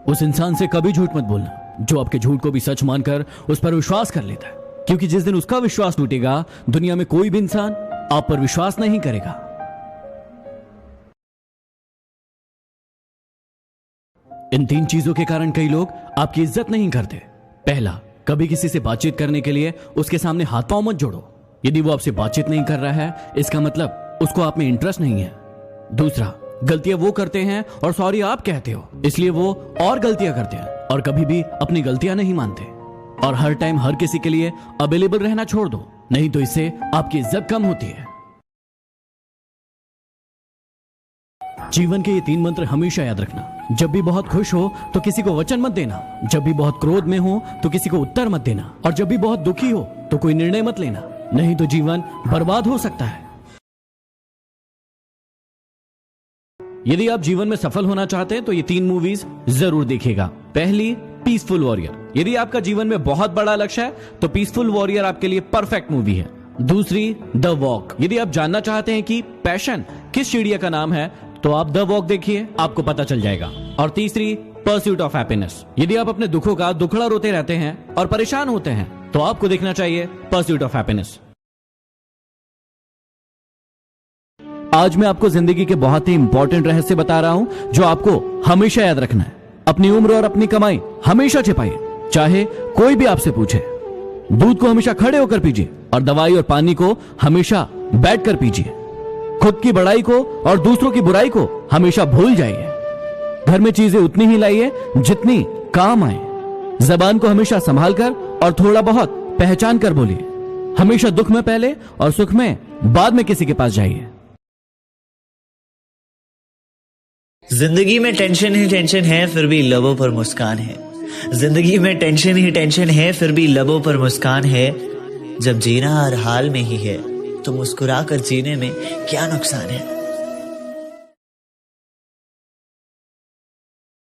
उस इंसान से कभी झूठ मत बोलना जो आपके झूठ को भी सच मानकर उस पर विश्वास कर लेता है, क्योंकि जिस दिन उसका विश्वास टूटेगा दुनिया में कोई भी इंसान आप पर विश्वास नहीं करेगा। इन 3 चीजों के कारण कई लोग आपकी इज्जत नहीं करते। पहला, कभी किसी से बातचीत करने के लिए उसके सामने हाथ पांव मत जोड़ो। यदि वो आपसे बातचीत नहीं कर रहा है इसका मतलब उसको आप में इंटरेस्ट नहीं है। दूसरा, गलतियां वो करते हैं और सॉरी आप कहते हो, इसलिए वो और गलतियां करते हैं और कभी भी अपनी गलतियां नहीं मानते। और हर टाइम हर किसी के लिए अवेलेबल रहना छोड़ दो, नहीं तो इससे आपकी इज्जत कम होती है। जीवन के ये 3 मंत्र हमेशा याद रखना। जब भी बहुत खुश हो तो किसी को वचन मत देना, जब भी बहुत क्रोध में हो तो किसी को उत्तर मत देना, और जब भी बहुत दुखी हो तो कोई निर्णय मत लेना, नहीं तो जीवन बर्बाद हो सकता है। यदि आप जीवन में सफल होना चाहते हैं तो ये 3 मूवीज जरूर देखिएगा। पहली, पीसफुल वॉरियर। यदि आपका जीवन में बहुत बड़ा लक्ष्य है तो पीसफुल वॉरियर आपके लिए परफेक्ट मूवी है। दूसरी, द वॉक। यदि आप जानना चाहते हैं कि पैशन किस चिड़िया का नाम है तो आप द वॉक देखिए, आपको पता चल जाएगा। और तीसरी, परस्यूट ऑफ हैप्पीनेस। यदि आप अपने दुखों का दुखड़ा रोते रहते हैं और परेशान होते हैं तो आपको देखना चाहिए परस्यूट ऑफ हैप्पीनेस। आज मैं आपको जिंदगी के बहुत ही इंपॉर्टेंट रहस्य बता रहा हूं जो आपको हमेशा याद रखना है। अपनी उम्र और अपनी कमाई हमेशा छिपाइए, चाहे कोई भी आपसे पूछे। दूध को हमेशा खड़े होकर पीजिए और दवाई और पानी को हमेशा बैठकर पीजिए। खुद की बड़ाई को और दूसरों की बुराई को हमेशा भूल जाइए। घर में चीजें उतनी ही लाइए जितनी काम आए। जबान को हमेशा संभाल कर और थोड़ा बहुत पहचान कर बोलिए। हमेशा दुख में पहले और सुख में बाद में किसी के पास जाइए। जिंदगी में टेंशन ही टेंशन है फिर भी लबों पर मुस्कान है। जिंदगी में टेंशन ही टेंशन है फिर भी लबों पर मुस्कान है। जब जीना हर हाल में ही है तो मुस्कुरा कर जीने में क्या नुकसान है।